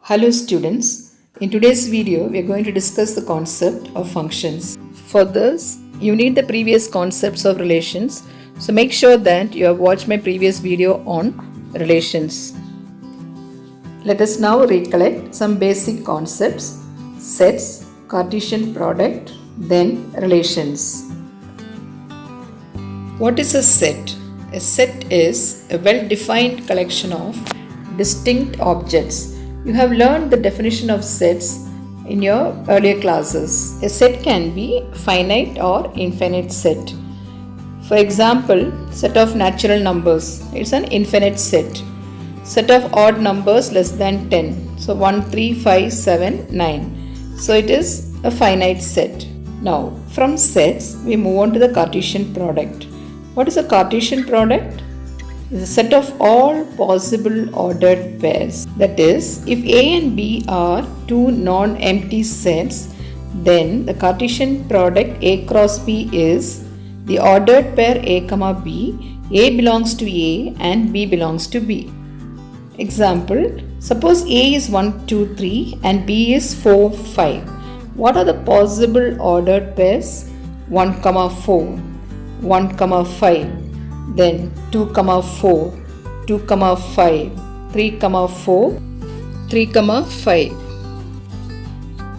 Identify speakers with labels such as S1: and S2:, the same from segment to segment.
S1: Hello students, in today's video we are going to discuss the concept of functions. For this, you need the previous concepts of relations, so make sure that you have watched my previous video on relations. Let us now recollect some basic concepts: sets, Cartesian product, then relations. What is a set? A set is a well-defined collection of distinct objects. You have learned the definition of sets in your earlier classes. A set can be finite or infinite set. For example, set of natural numbers, it's an infinite set. Set of odd numbers less than 10. So 1, 3, 5, 7, 9. So it is a finite set. Now, from sets, we move on to the Cartesian product. What is a Cartesian product? It's a set of all possible ordered pairs. That is, if A and B are two non-empty sets, then the Cartesian product A cross B is the ordered pair A comma B. A belongs to A and B belongs to B. Example, suppose A is 1, 2, 3 and B is 4, 5. What are the possible ordered pairs? 1, 4, 1, 5. Then 2, 4, 2, 5, 3, 4, 3, 5.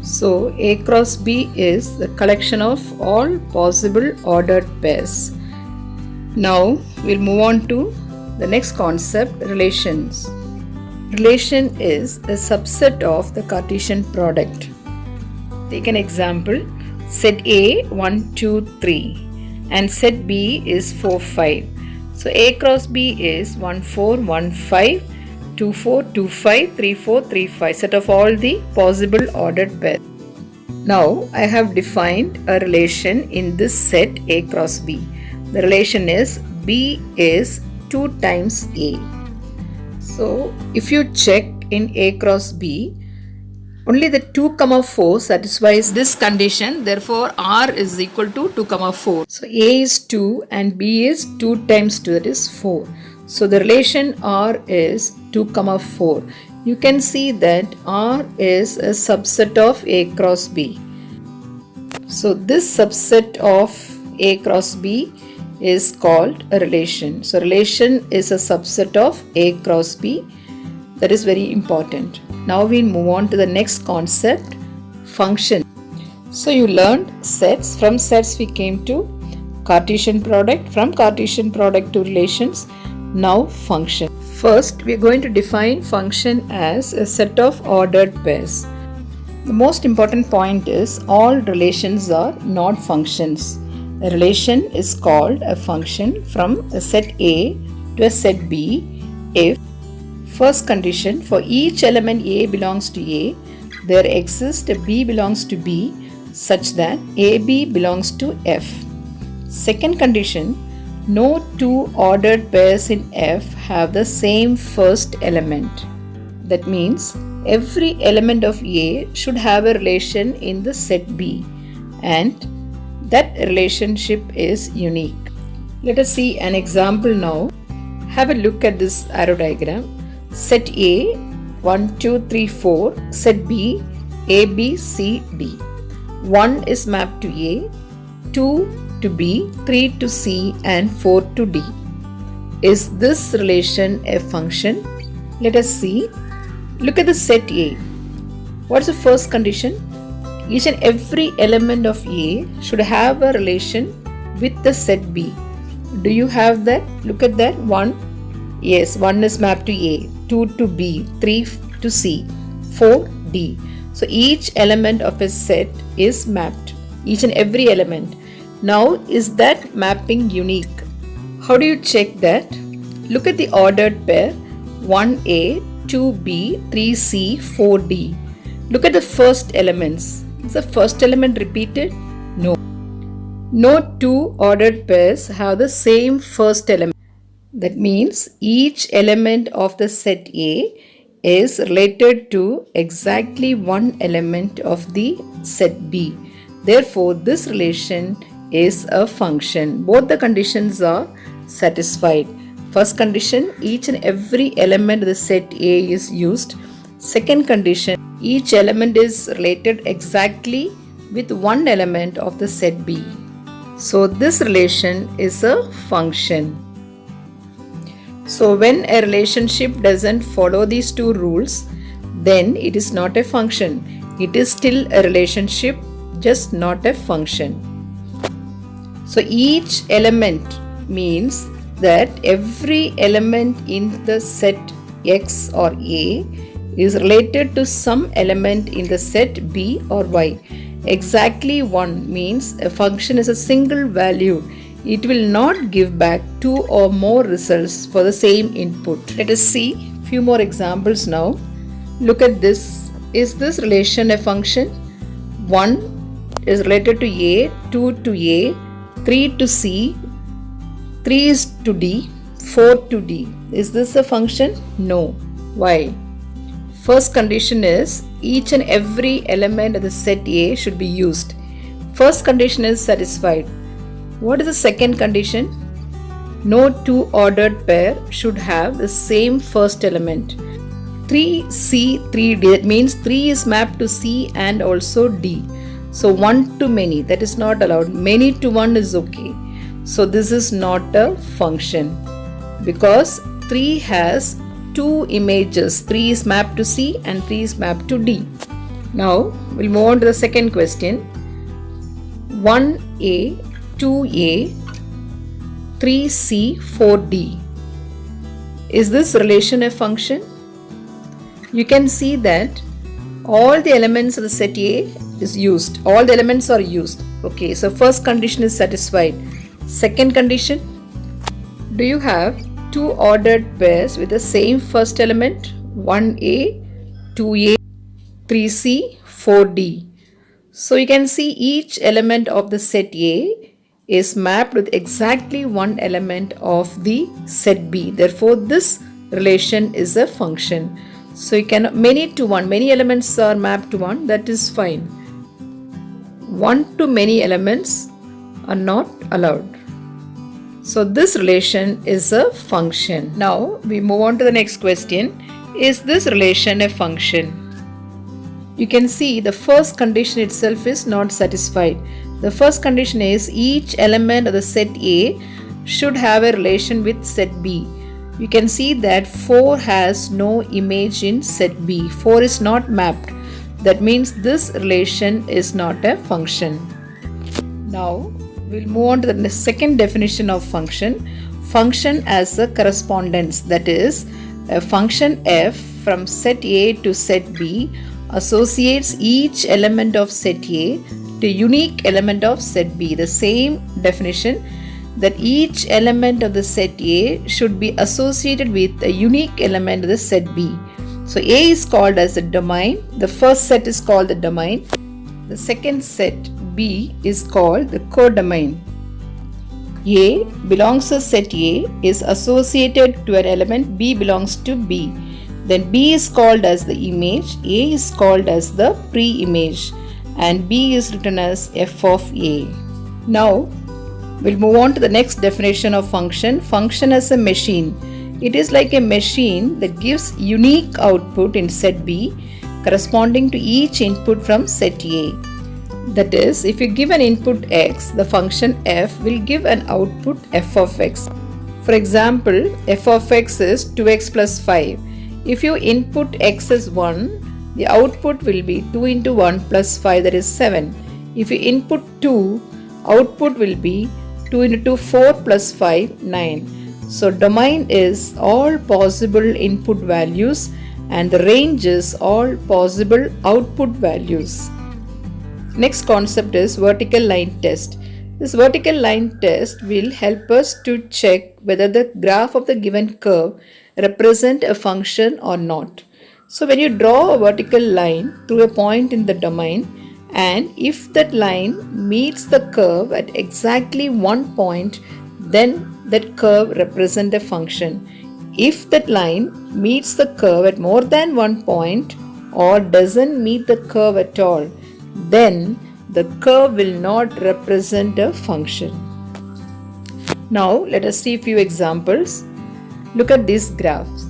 S1: So A cross B is the collection of all possible ordered pairs. Now we'll move on to the next concept, relations. Relation is a subset of the Cartesian product. Take an example, set A 1, 2, 3 and set B is 4, 5. So A cross B is 1, 4, 1, 5, 2, 4, 2, 5, 3, 4, 3, 5, set of all the possible ordered pairs. Now I have defined a relation in this set A cross B. The relation is B is 2 times A. So if you check in A cross B, only the 2, 4 satisfies this condition. Therefore, R is equal to 2, 4. So, A is 2 and B is 2 times 2, that is 4. So, the relation R is 2, 4. You can see that R is a subset of A cross B. So, this subset of A cross B is called a relation. So, relation is a subset of A cross B. That is very important. Now we'll move on to the next concept, function. So you learned sets. From sets we came to Cartesian product. From Cartesian product to relations. Now function. First we are going to define function as a set of ordered pairs. The most important point is all relations are not functions. A relation is called a function from a set A to a set B if first condition, for each element A belongs to A, there exists a B belongs to B such that AB belongs to F. Second condition, no two ordered pairs in F have the same first element. That means every element of A should have a relation in the set B and that relationship is unique. Let us see an example now. Have a look at this arrow diagram. Set A 1, 2, 3, 4, set B A, B, C, D. 1 is mapped to A, 2 to B, 3 to C and 4 to D. Is this relation a function? Let us see. Look at the set A. What is the first condition? Each and every element of A should have a relation with the set B. Do you have that? Look at that. 1. Yes, 1 is mapped to A, 2 to B, 3 to C, 4 D. So each element of a set is mapped, each and every element. Now is that mapping unique? How do you check that? Look at the ordered pair 1A, 2B, 3C, 4D. Look at the first elements. Is the first element repeated? No. No two ordered pairs have the same first element. That means each element of the set A is related to exactly one element of the set B. Therefore, this relation is a function. Both the conditions are satisfied. First condition, each and every element of the set A is used. Second condition, each element is related exactly with one element of the set B. So this relation is a function. So when a relationship doesn't follow these two rules, then it is not a function. It is still a relationship, just not a function. So each element means that every element in the set X or A is related to some element in the set B or Y. Exactly one means a function is a single value. It will not give back two or more results for the same input. Let us see few more examples now. Look at this. Is this relation a function? 1 is related to A, 2 to A, 3 to C, 3 is to D, 4 to D. Is this a function? No. Why? First condition is each and every element of the set A should be used. First condition is satisfied. What is the second condition? No two ordered pair should have the same first element. 3C, 3D, that means 3 is mapped to C and also D. So 1 to many, that is not allowed. Many to 1 is okay. So this is not a function because 3 has two images. 3 is mapped to C and 3 is mapped to D. Now we'll move on to the second question. 1A, 2A, 3C, 4D. Is this relation a function? You can see that all the elements of the set A is used. All the elements are used. Okay, so first condition is satisfied. Second condition, do you have two ordered pairs with the same first element? 1A, 2A, 3C, 4D. So you can see each element of the set A is mapped with exactly one element of the set B. Therefore, this relation is a function. So you can many to one, many elements are mapped to one, that is fine. One to many elements are not allowed. So this relation is a function. Now we move on to the next question. Is this relation a function? You can see the first condition itself is not satisfied. The first condition is each element of the set A should have a relation with set B. You can see that 4 has no image in set B. 4 is not mapped. That means this relation is not a function. Now we'll move on to the second definition of function. Function as a correspondence, that is a function f from set A to set B associates each element of set A to unique element of set B. The same definition, that each element of the set A should be associated with a unique element of the set B. So A is called as the domain. The first set is called the domain. The second set B is called the codomain. A belongs to set A is associated to an element B belongs to B. Then B is called as the image, A is called as the pre-image, and B is written as f of A. Now we'll move on to the next definition of function. Function as a machine. It is like a machine that gives unique output in set B corresponding to each input from set A. That is, if you give an input x, the function f will give an output f of x. For example, f of x is 2x plus 5. If you input x as 1, the output will be 2 into 1 plus 5, that is 7. If you input 2, output will be 2 into 2, 4 plus 5, 9. So domain is all possible input values and the range is all possible output values. Next concept is vertical line test. This vertical line test will help us to check whether the graph of the given curve represent a function or not. So when you draw a vertical line through a point in the domain, and if that line meets the curve at exactly one point, then that curve represents a function. If that line meets the curve at more than one point or doesn't meet the curve at all, then the curve will not represent a function. Now let us see a few examples. Look at these graphs.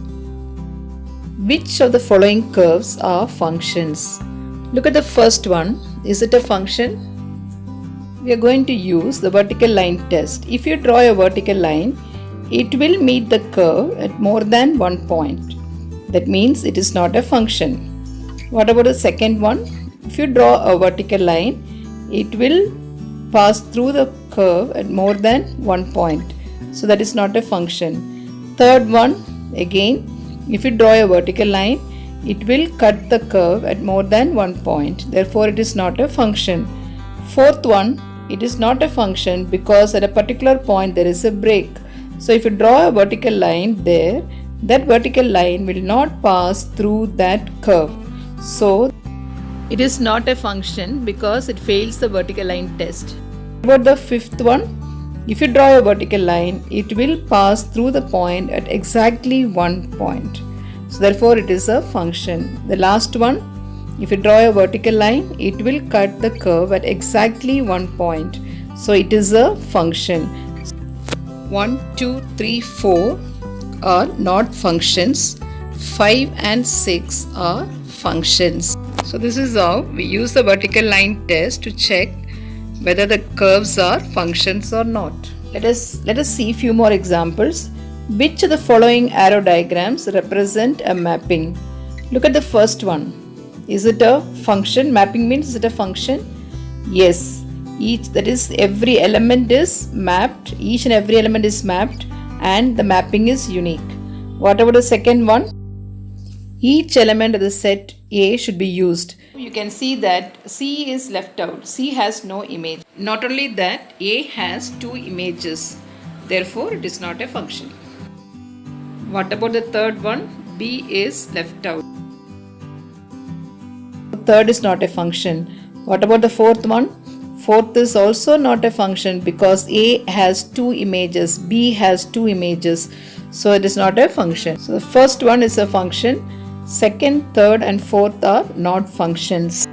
S1: Which of the following curves are functions? Look at the first one. Is it a function? We are going to use the vertical line test. If you draw a vertical line, it will meet the curve at more than one point. That means it is not a function. What about the second one? If you draw a vertical line, it will pass through the curve at more than one point. So that is not a function. Third one, again, if you draw a vertical line, it will cut the curve at more than one point. Therefore, it is not a function. Fourth one, it is not a function because at a particular point there is a break. So if you draw a vertical line there, that vertical line will not pass through that curve. So it is not a function because it fails the vertical line test. About the fifth one, if you draw a vertical line, it will pass through the point at exactly one point. So therefore it is a function. The last one, if you draw a vertical line, it will cut the curve at exactly one point. So it is a function. 1, 2, 3, 4 are not functions. 5 and 6 are functions. So this is how we use the vertical line test to check whether the curves are functions or not. Let us see few more examples. Which of the following arrow diagrams represent a mapping? Look at the first one. Is it a function? Mapping means, is it a function? Yes. That is, every element is mapped. Each and every element is mapped and the mapping is unique. What about the second one? Each element of the set A should be used. You can see that C is left out. C has no image. Not only that, A has two images. Therefore, it is not a function. What about the third one? B is left out. Third is not a function. What about the fourth one? Fourth is also not a function because A has two images, B has two images. So it is not a function. So the first one is a function. Second, third and fourth are not functions.